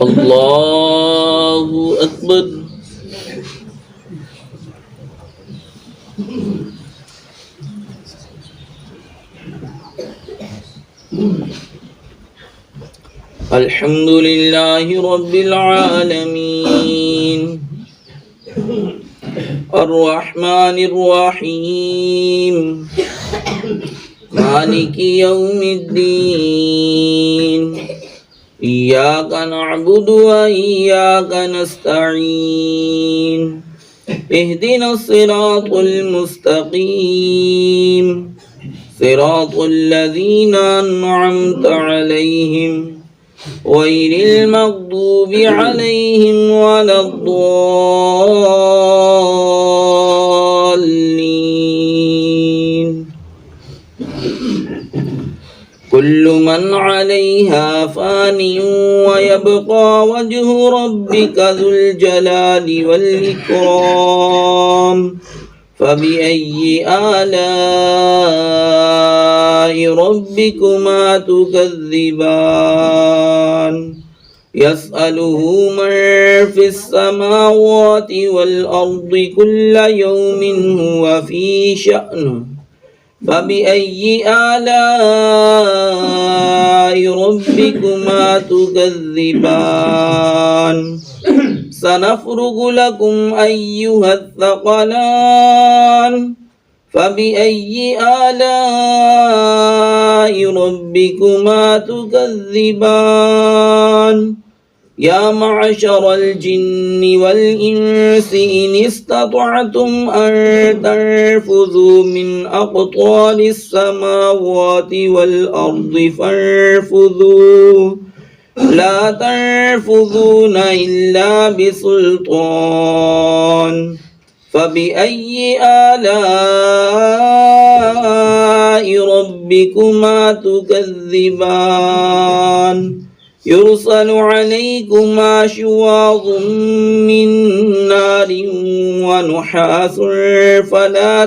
الله أكبر. الحمد لله رب العالمين الرحمن الرحيم مالك يوم الدين إياك نعبد وإياك نستعين اهدنا الصراط المستقيم صراط الذين أنعمت عليهم غير المغضوب عليهم ولا الضالين. كل من عليها فان ويبقى وجه ربك ذو الجلال والإكرام فبأي آلاء ربكما تكذبان يسأله من في السماوات والأرض كل يوم هو في شأن فبأي آلاء ربكما تكذبان سنفرغ لكم أيها الثقلان فبأي آلاء ربكما تكذبان يا معشر الجن والإنس إن استطعتم أن تنفذوا من أقطار السماوات والأرض فانفذوا لا تنفذون إلا بسلطان فبأي آلاء ربكما تكذبان يرسل عليكما شواظ من نار ونحاس فلا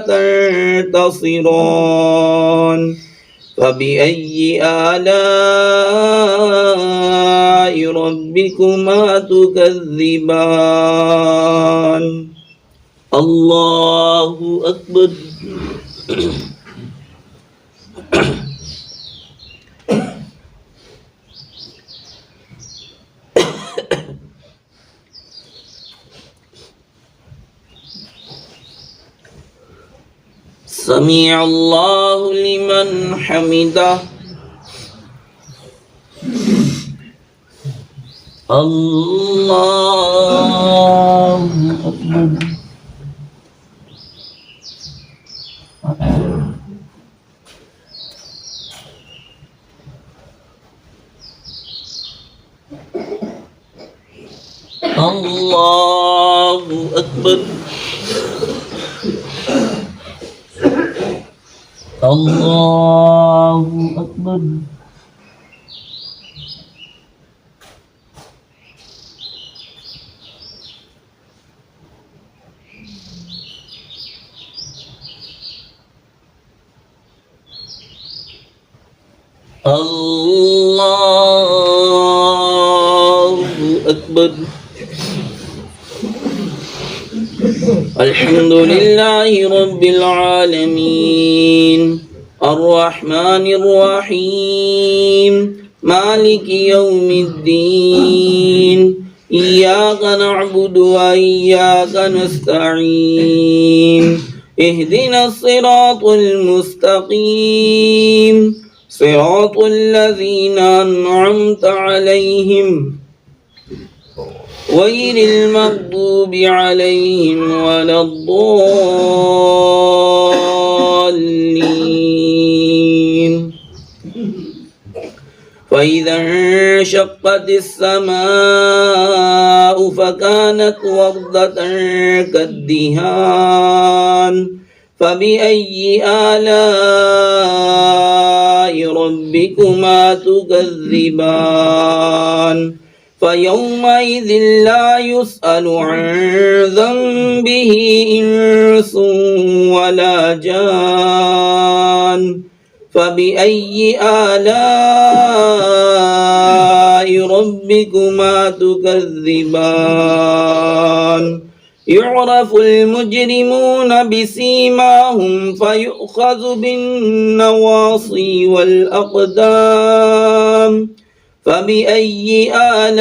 تنتصران فبأي آلاء ربكما تكذبان الله أكبر. سمع الله لمن حمده. الله أكبر. الله أكبر. الله أكبر. الله أكبر. الحمد لله رب العالمين الرحمن الرحيم مالك يوم الدين إياك نعبد وإياك نستعين اهدنا الصراط المستقيم صراط الذين أنعمت عليهم غير المغضوب عليهم ولا الضالين فإذا انشقت السماء فكانت وردة كالدهان فبأي آلاء ربكما تكذبان فيومئذ لا يسأل عن ذنبه إنس ولا جان فبأي آلاء ربكما تكذبان يعرف المجرمون بسيماهم فيؤخذ بالنواصي والأقدام فبأي آلاء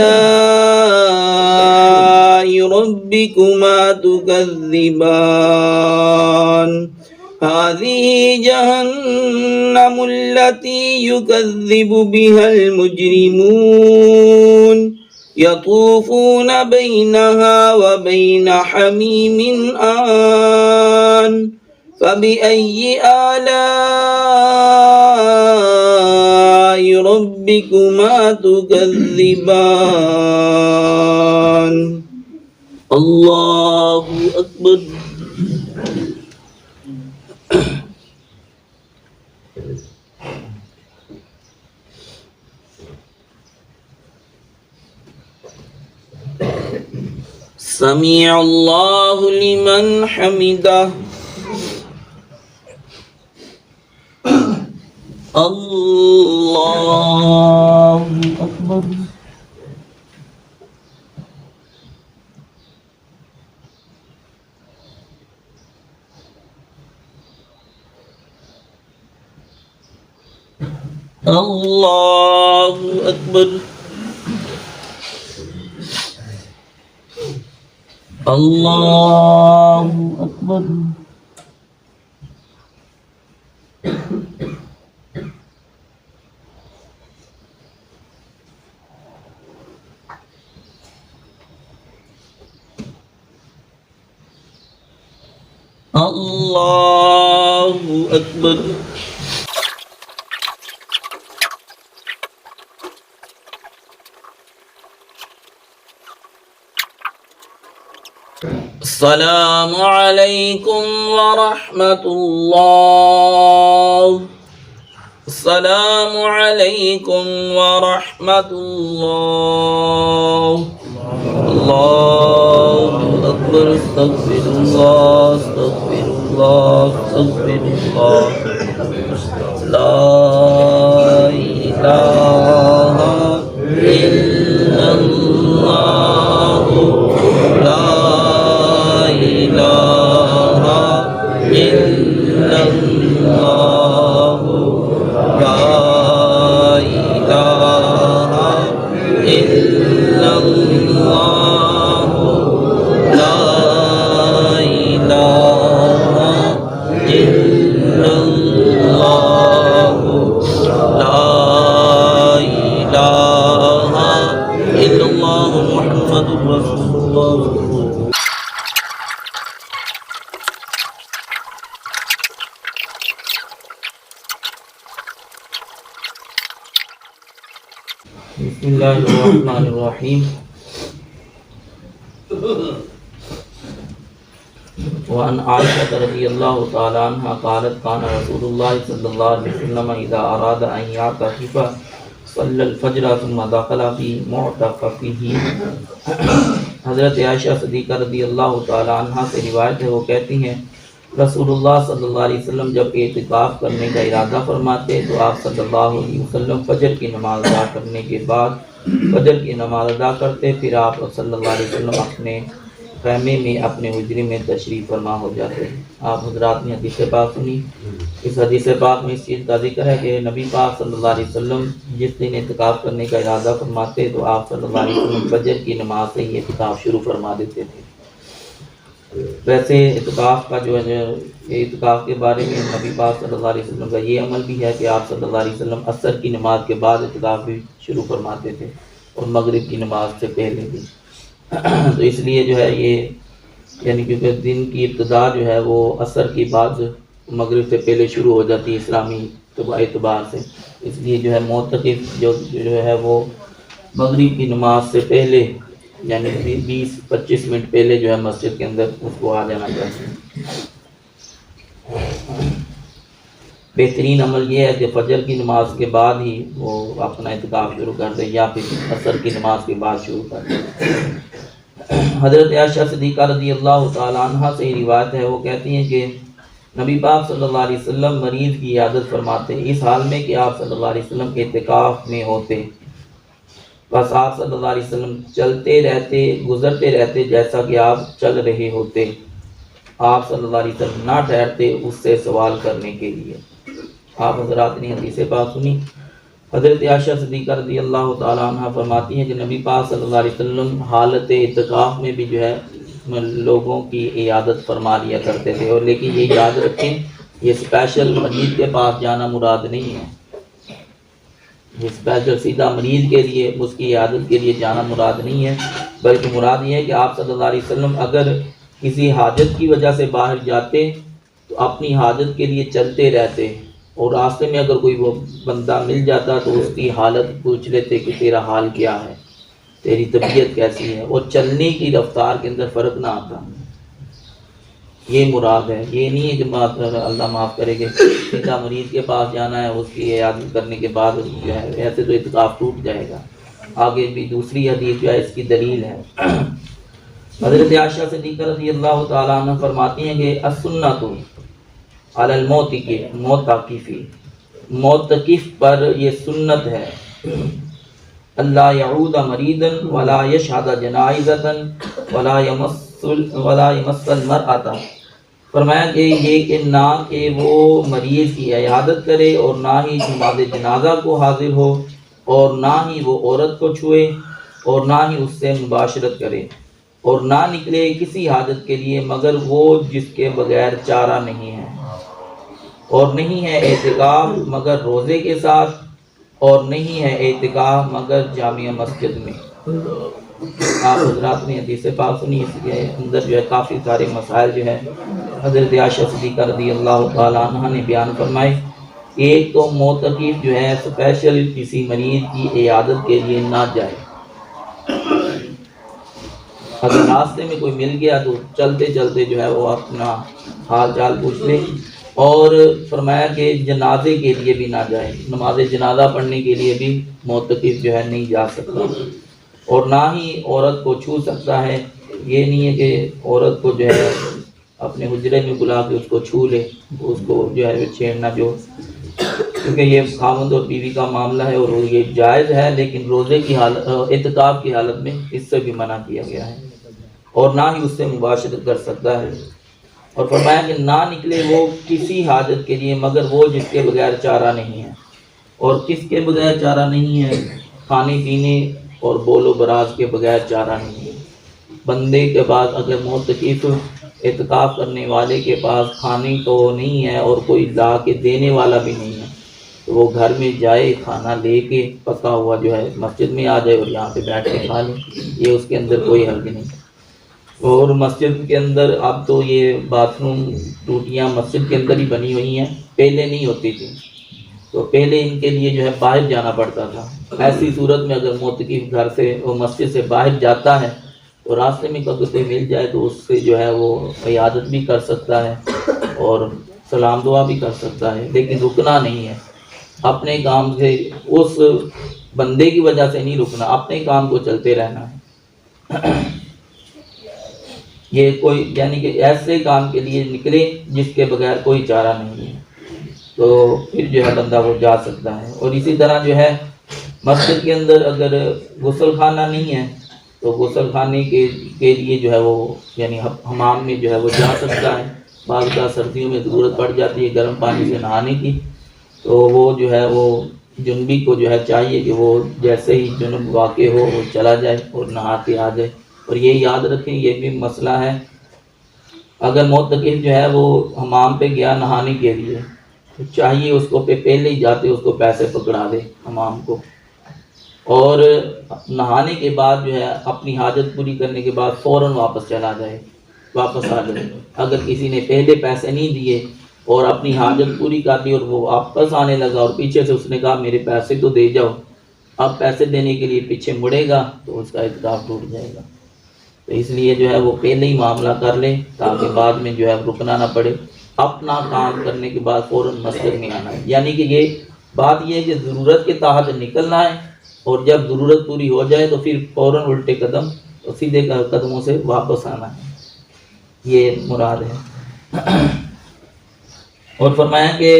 ربكما تكذبان هذه جهنم التي يكذب بها المجرمون يطوفون بينها وبين حميم آن فبأي آلاء ربكما تكذبان الله أكبر سمع الله لمن حمده الله أكبر الله أكبر الله أكبر الله أكبر السلام عليكم ورحمة الله السلام عليكم ورحمة الله الله أكبر استغفر الله استغفر الله استغفر الله لا إله إلا الله لا إله إلا الله لا إله إلا الله لا إله إلا الله لا إله إلا الله محمد رسول الله بسم الله الرحمن الرحيم وعن عائشة رضي الله تعالى عنها قالت كان رسول الله صلى الله عليه وسلم إذا أراد أن يعتكف صلى الفجر ثم دخل في معتكفه. حضرت عائشہ صدیقہ رضی اللہ تعالی عنہ سے روایت ہے، وہ کہتی ہیں رسول اللہ صلی اللہ علیہ وسلم جب اعتکاف کرنے کا ارادہ فرماتے تو آپ صلی اللہ علیہ وسلم فجر کی نماز ادا کرنے کے بعد فجر کی نماز ادا کرتے، پھر آپ صلی اللہ علیہ وسلم اپنے خیمے میں اپنے حجرے میں تشریف فرما ہو جاتے ہیں. آپ حضرات نے حدیث پاک سنی. اس حدیث پاک میں اس چیز کا ذکر ہے کہ نبی پاک صلی اللہ علیہ وسلم جس دن اعتکاف کرنے کا ارادہ فرماتے تو آپ صلی اللہ علیہ وسلم فجر کی نماز سے ہی اعتکاف شروع فرما دیتے تھے. ویسے اعتکاف کا جو ہے اعتکاف کے بارے میں نبی پاک صلی اللہ علیہ وسلم کا یہ عمل بھی ہے کہ آپ صلی اللہ علیہ وسلم عصر کی نماز کے بعد اعتکاف بھی شروع فرماتے تھے اور مغرب کی نماز سے پہلے بھی. تو اس لیے جو ہے یہ یعنی کیونکہ دن کی ابتدا جو ہے وہ عصر کے بعد مغرب سے پہلے شروع ہو جاتی ہے اسلامی اعتبار سے، اس لیے جو ہے معتکف جو ہے وہ مغرب کی نماز سے پہلے یعنی 20-25 منٹ پہلے جو ہے مسجد کے اندر اس کو آ جانا چاہیے. بہترین عمل یہ ہے کہ فجر کی نماز کے بعد ہی وہ اپنا اعتکاف شروع کر دے یا پھر عصر کی نماز کے بعد شروع کر دے. حضرت عائشہ صدیقہ رضی اللہ تعالی عنہ سے روایت ہے، وہ کہتی ہیں کہ نبی پاک صلی اللہ علیہ وسلم مریض کی عیادت فرماتے اس حال میں کہ آپ صلی اللہ علیہ وسلم کے اعتکاف میں ہوتے. بس آپ صلی اللہ علیہ وسلم چلتے رہتے، گزرتے رہتے جیسا کہ آپ چل رہے ہوتے، آپ صلی اللہ علیہ وسلم نہ ٹھہرتے اس سے سوال کرنے کے لیے۔ آپ حضرات نے حدیث پاک سنی، حضرت عائشہ صدیقہ رضی اللہ تعالیٰ عنہ فرماتی ہیں کہ نبی پاک صلی اللہ علیہ وسلم حالت اعتکاف میں بھی جو ہے لوگوں کی عیادت فرما لیا کرتے تھے، اور لیکن یہ یاد رکھیں یہ اسپیشل مریض کے پاس جانا مراد نہیں ہے، یہ اسپیشل سیدھا مریض کے لیے اس کی عیادت کے لیے جانا مراد نہیں ہے، بلکہ مراد یہ ہے کہ آپ صلی اللہ علیہ وسلم اگر کسی حاجت کی وجہ سے باہر جاتے تو اپنی حاجت کے لیے چلتے رہتے، اور راستے میں اگر کوئی وہ بندہ مل جاتا تو اس کی حالت پوچھ لیتے کہ تیرا حال کیا ہے، تیری طبیعت کیسی ہے، اور چلنے کی رفتار کے اندر فرق نہ آتا۔ یہ مراد ہے، یہ نہیں ہے کہ اللہ معاف کرے گا سیدھا مریض کے پاس جانا ہے، اس کی عیادت کرنے کے بعد جو ہے ایسے تو اعتکاف ٹوٹ جائے گا۔ آگے بھی دوسری حدیث جو ہے اس کی دلیل ہے۔ حضرت عائشہ صدیقہ رضی اللہ تعالیٰ عنہ فرماتی ہیں کہ السنۃ علی المعتکف، معتکف پر یہ سنت ہے، اللہ یعود مریضا ولا یشہد جنازۃ ولا یمس المرأۃ، فرمایا کہ یہ کہ نہ کہ وہ مریض کی عیادت کرے اور نہ ہی نماز جنازہ کو حاضر ہو، اور نہ ہی وہ عورت کو چھوئے، اور نہ ہی اس سے مباشرت کرے، اور نہ نکلے کسی حاجت کے لیے مگر وہ جس کے بغیر چارہ نہیں ہے، اور نہیں ہے اعتکاف مگر روزے کے ساتھ، اور نہیں ہے اعتکاف مگر جامع مسجد میں۔ آپ حضرات نے حدیث پاک سنی، اس کے اندر جو ہے کافی سارے مسائل جو ہے حضرت عائشہ صدیقہ رضی اللہ تعالیٰ عنہ نے بیان فرمائے۔ ایک تو معتکف جو ہے اسپیشل کسی مریض کی عیادت کے لیے نہ جائے، اگر راستے میں کوئی مل گیا تو چلتے چلتے جو ہے وہ اپنا حال چال پوچھ لے، اور فرمایا کہ جنازے کے لیے بھی نہ جائے، نماز جنازہ پڑھنے کے لیے بھی معتکف جو ہے نہیں جا سکتا، اور نہ ہی عورت کو چھو سکتا ہے۔ یہ نہیں ہے کہ عورت کو جو ہے اپنے حجرے میں بلا کے اس کو چھو لے، اس کو جو ہے چھیڑنا، جو کیونکہ یہ خاوند اور بیوی کا معاملہ ہے اور یہ جائز ہے، لیکن روزے کی حالت، اعتکاف کی حالت میں اس سے بھی منع کیا گیا ہے، اور نہ ہی اس سے مباشرت کر سکتا ہے۔ اور فرمایا کہ نہ نکلے وہ کسی حاجت کے لیے مگر وہ جس کے بغیر چارہ نہیں ہے، اور کس کے بغیر چارہ نہیں ہے؟ کھانے پینے اور بول و براز کے بغیر چارہ نہیں ہے۔ بندے کے پاس اگر معتکف اعتکاف کرنے والے کے پاس کھانے تو نہیں ہے اور کوئی لا کے دینے والا بھی نہیں ہے، تو وہ گھر میں جائے، کھانا لے کے پکا ہوا جو ہے مسجد میں آ جائے اور یہاں پہ بیٹھ کے کھا لے، یہ اس کے اندر کوئی حرج نہیں۔ اور مسجد کے اندر اب تو یہ باتھ روم ٹوٹیاں مسجد کے اندر ہی بنی ہوئی ہیں، پہلے نہیں ہوتی تھی، تو پہلے ان کے لیے جو ہے باہر جانا پڑتا تھا۔ ایسی صورت میں اگر معتکف گھر سے اور مسجد سے باہر جاتا ہے تو راستے میں کبھی کوئی مل جائے تو اس سے جو ہے وہ عیادت بھی کر سکتا ہے اور سلام دعا بھی کر سکتا ہے، لیکن رکنا نہیں ہے اپنے کام سے، اس بندے کی وجہ سے نہیں رکنا، اپنے کام کو چلتے رہنا ہے۔ یہ کوئی یعنی کہ ایسے کام کے لیے نکلے جس کے بغیر کوئی چارہ نہیں ہے، تو پھر جو ہے بندہ وہ جا سکتا ہے۔ اور اسی طرح جو ہے مسجد کے اندر اگر غسل خانہ نہیں ہے تو غسل خانے کے لیے جو ہے وہ یعنی حمام میں جو ہے وہ جا سکتا ہے۔ بعض کا سردیوں میں ضرورت پڑ جاتی ہے گرم پانی سے نہانے کی، تو وہ جو ہے وہ جنبی کو جو ہے چاہیے کہ وہ جیسے ہی جنب واقع ہو وہ چلا جائے اور نہا کے آ جائے۔ اور یہ یاد رکھیں یہ بھی مسئلہ ہے، اگر معتکف جو ہے وہ حمام پہ گیا نہانے کے لیے تو چاہیے اس کو پہلے ہی جاتے اس کو پیسے پکڑا دے حمام کو، اور نہانے کے بعد جو ہے اپنی حاجت پوری کرنے کے بعد فوراً واپس چلا جائے، واپس آ جائے۔ اگر کسی نے پہلے پیسے نہیں دیے اور اپنی حاجت پوری کر دی اور وہ واپس آنے لگا اور پیچھے سے اس نے کہا میرے پیسے تو دے جاؤ، اب پیسے دینے کے لیے پیچھے مڑے گا تو اس کا اعتکاف ٹوٹ جائے گا۔ تو اس لیے جو ہے وہ پہلے ہی معاملہ کر لیں تاکہ بعد میں جو ہے رکنا نہ پڑے، اپنا کام کرنے کے بعد فوراً مسجد میں آنا ہے۔ یعنی کہ یہ بات یہ ہے کہ ضرورت کے تحت نکلنا ہے، اور جب ضرورت پوری ہو جائے تو پھر فوراً الٹے قدم اور سیدھے قدموں سے واپس آنا ہے، یہ مراد ہے۔ اور فرمایا کہ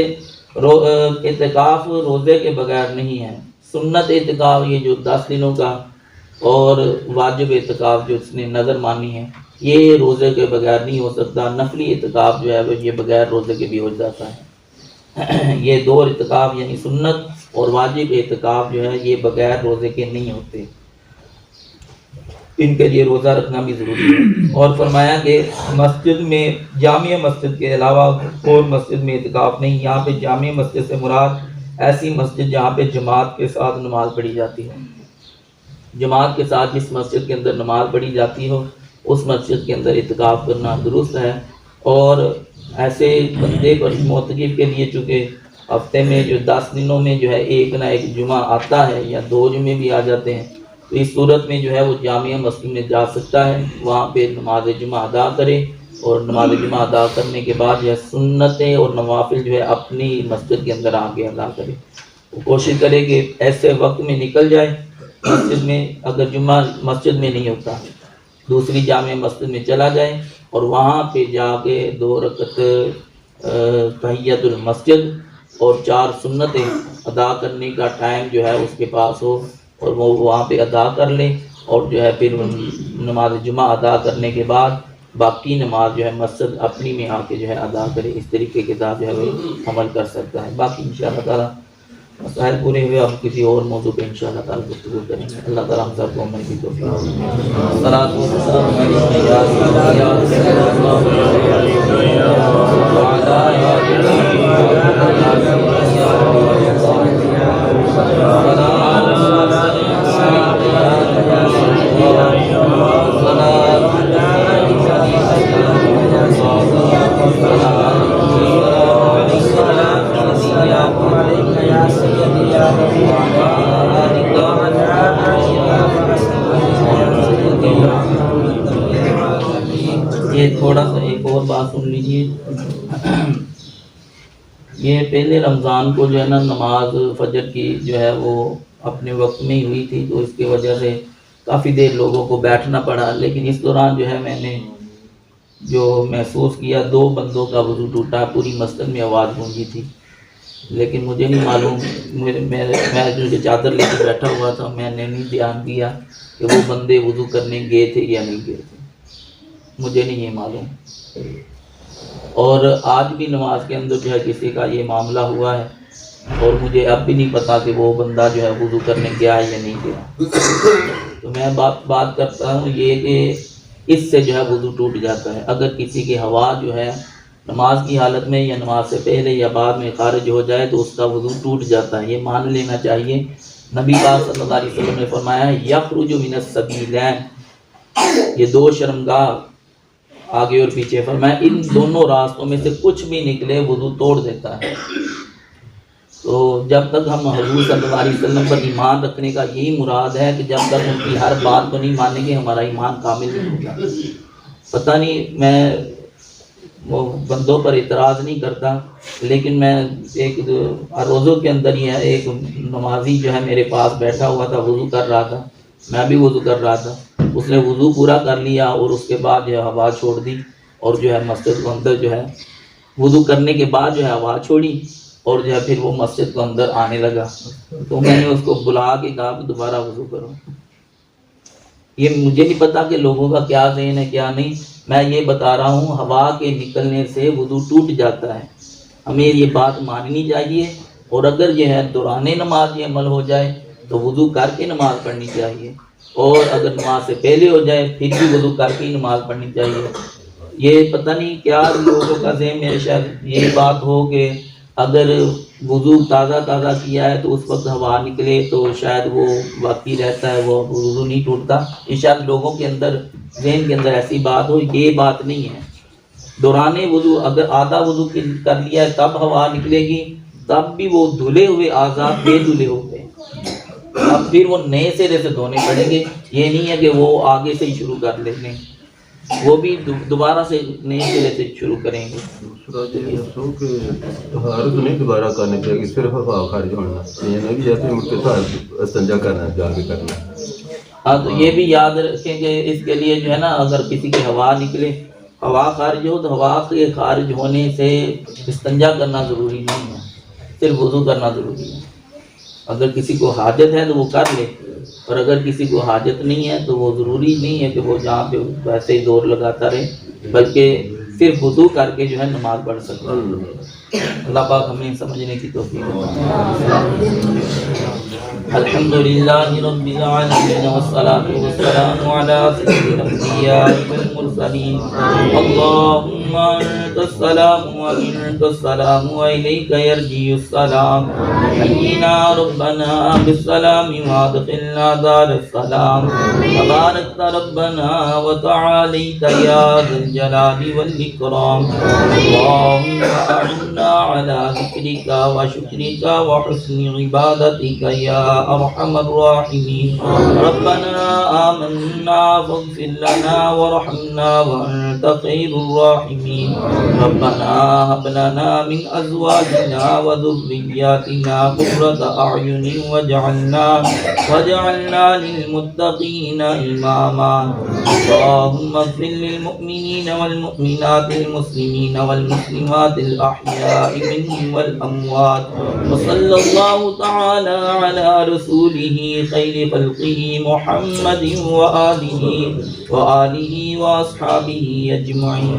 اعتکاف روزے کے بغیر نہیں ہے، سنت اعتکاف یہ جو 10 دنوں کا اور واجب اعتکاف جو اس نے نظر مانی ہے یہ روزے کے بغیر نہیں ہو سکتا. نفلی اعتکاف جو ہے وہ یہ بغیر روزے کے بھی ہو جاتا ہے. یہ 2 اعتکاف یعنی سنت اور واجب اعتکاف جو ہے یہ بغیر روزے کے نہیں ہوتے، ان کے لیے روزہ رکھنا بھی ضروری ہے. اور فرمایا کہ مسجد میں جامع مسجد کے علاوہ اور مسجد میں اعتکاف نہیں. یہاں پہ جامع مسجد سے مراد ایسی مسجد جہاں پہ جماعت کے ساتھ نماز پڑھی جاتی ہے. جماعت کے ساتھ جس مسجد کے اندر نماز پڑھی جاتی ہو اس مسجد کے اندر اعتکاف کرنا درست ہے. اور ایسے بندے پر معتکف کے لیے چونکہ ہفتے میں جو 10 دنوں میں جو ہے ایک نہ ایک جمعہ آتا ہے یا 2 جمعے بھی آ جاتے ہیں، تو اس صورت میں جو ہے وہ جامعہ مسجد میں جا سکتا ہے، وہاں پہ نماز جمعہ ادا کرے اور نماز جمعہ ادا کرنے کے بعد جو ہے سنتیں اور نوافل جو ہے اپنی مسجد کے اندر آ کے ادا کرے. وہ کوشش کرے کہ ایسے وقت میں نکل جائے مسجد میں، اگر جمعہ مسجد میں نہیں ہوتا دوسری جامع مسجد میں چلا جائے اور وہاں پہ جا کے 2 رکعت تحیت المسجد اور 4 سنتیں ادا کرنے کا ٹائم جو ہے اس کے پاس ہو اور وہ وہاں پہ ادا کر لے، اور جو ہے پھر نماز جمعہ ادا کرنے کے بعد باقی نماز جو ہے مسجد اپنی میں آ کے جو ہے ادا کرے. اس طریقے کے ساتھ جو ہے وہ عمل کر سکتا ہے. باقی انشاءاللہ تعالیٰ مسائل پورے ہوئے ہم کسی اور موضوع پہ انشاءاللہ تعالیٰ گفتگو کریں گے. اللہ تعالیٰ ہم سب کو عمل کی توفیق عطا صلاۃ و سلام علیک یا یہ تھوڑا سا ایک اور بات سن لیجیے. یہ پہلے رمضان کو جو ہے نا نماز فجر کی جو ہے وہ اپنے وقت میں ہی ہوئی تھی، تو اس کی وجہ سے کافی دیر لوگوں کو بیٹھنا پڑا. لیکن اس دوران جو ہے میں نے جو محسوس کیا 2 بندوں کا وضو ٹوٹا، پوری مسجد میں آواز گونجی تھی. لیکن مجھے نہیں معلوم، میں جو چادر لے کے بیٹھا ہوا تھا میں نے نہیں دھیان دیا کہ وہ بندے وضو کرنے گئے تھے یا نہیں گئے تھے، مجھے نہیں یہ معلوم. اور آج بھی نماز کے اندر جو ہے کسی کا یہ معاملہ ہوا ہے اور مجھے اب بھی نہیں پتا کہ وہ بندہ جو ہے وضو کرنے گیا ہے یا نہیں گیا. تو میں بات کرتا ہوں یہ کہ اس سے جو ہے وضو ٹوٹ جاتا ہے. اگر کسی کی ہوا جو ہے نماز کی حالت میں یا نماز سے پہلے یا بعد میں خارج ہو جائے تو اس کا وضو ٹوٹ جاتا ہے. یہ مان لینا چاہیے. نبی پاک صلی اللہ علیہ وسلم نے فرمایا ہے یخرج من السبیلین، یہ 2 شرمگاہ آگے اور پیچھے، فرمایا ان دونوں راستوں میں سے کچھ بھی نکلے وضو توڑ دیتا ہے. تو جب تک ہم حضور صلی اللہ علیہ وسلم پر ایمان رکھنے کا یہی مراد ہے کہ جب تک ان کی ہر بات کو نہیں مانیں گے ہمارا ایمان کامل نہیں ہوگا. پتہ نہیں، میں وہ بندوں پر اعتراض نہیں کرتا، لیکن میں ایک روزوں کے اندر ہی ہے ایک نمازی جو ہے میرے پاس بیٹھا ہوا تھا، وضو کر رہا تھا، میں بھی وضو کر رہا تھا. اس نے وضو پورا کر لیا اور اس کے بعد جو ہے ہوا چھوڑ دی اور جو ہے مسجد کو اندر جو ہے وضو کرنے کے بعد جو ہے ہوا چھوڑی اور جو ہے پھر وہ مسجد کو اندر آنے لگا. تو میں نے اس کو بلا کے کہا کہ دوبارہ وضو کرو. یہ مجھے نہیں پتا کہ لوگوں کا کیا ذہن ہے کیا نہیں، میں یہ بتا رہا ہوں ہوا کے نکلنے سے وضو ٹوٹ جاتا ہے. ہمیں یہ بات ماننی چاہیے. اور اگر یہ ہے دوران نماز یہ عمل ہو جائے تو وضو کر کے نماز پڑھنی چاہیے، اور اگر نماز سے پہلے ہو جائے پھر بھی وضو کر کے نماز پڑھنی چاہیے. یہ پتہ نہیں کیا لوگوں کا ذہن میں شاید یہ بات ہو کہ اگر وضو تازہ کیا ہے تو اس وقت ہوا نکلے تو شاید وہ باقی رہتا ہے، وہ وضو نہیں ٹوٹتا. یہ شاید لوگوں کے اندر ذہن کے اندر ایسی بات ہو، یہ بات نہیں ہے. دوران وضو اگر آدھا وضو کر لیا ہے تب ہوا نکلے گی، تب بھی وہ دھلے ہوئے اعضاء بے دھلے ہوتے ہیں، اب پھر وہ نئے سرے سے دھونے پڑیں گے. یہ نہیں ہے کہ وہ آگے سے ہی شروع کر لیں گے، وہ بھی دوبارہ سے نئے سرے سے شروع کریں گے. طہارت نہیں دوبارہ کرنی چاہیے، صرف ہوا خارج ہونا، یہ نہیں جیسے مجھ کے استنجا کرنا جا کے کرنا. ہاں تو یہ بھی یاد رکھیں کہ اس کے لیے جو ہے نا اگر کسی کی ہوا نکلے، ہوا خارج ہو تو ہوا کے خارج ہونے سے استنجا کرنا ضروری نہیں ہے، صرف وضو کرنا ضروری ہے. اگر کسی کو حاجت ہے تو وہ کر لے، اور اگر کسی کو حاجت نہیں ہے تو وہ ضروری نہیں ہے کہ وہ جہاں پہ ویسے ہی زور لگاتا رہے، بلکہ صرف وضو کر کے جو ہے نماز پڑھ سکتا ہے۔ اللہ پاک ہمیں سمجھنے کی توفیق عطا۔ الحمد للہ رب العالمین والصلاة والسلام علی سید الانبیاء والمرسلین۔ اللہم انت السلام ومنک السلام والیک یرجع السلام، حینا ربنا بالسلام وادخلنا دار السلام، تبارکت ربنا وتعالیت یا ذا الجلال والاکرام۔ اللہم اعنا علی ذکرک وشکرک وحسن عبادتک یا ارحم الراحمین۔ ربنا آمنا فاغفر لنا وارحمنا وانت خیر الراحمین۔ ربنا هب لنا من ازواجنا وذرياتنا قرة اعین واجعلنا للمتقین اماما۔ اللهم اغفر للمؤمنین والمؤمنات المسلمین والمسلمات الاحیاء منهم والاموات، وصلی اللہ تعالی علی رسوله خیر خلقه محمد وآلہ واصحابہ اجمعین۔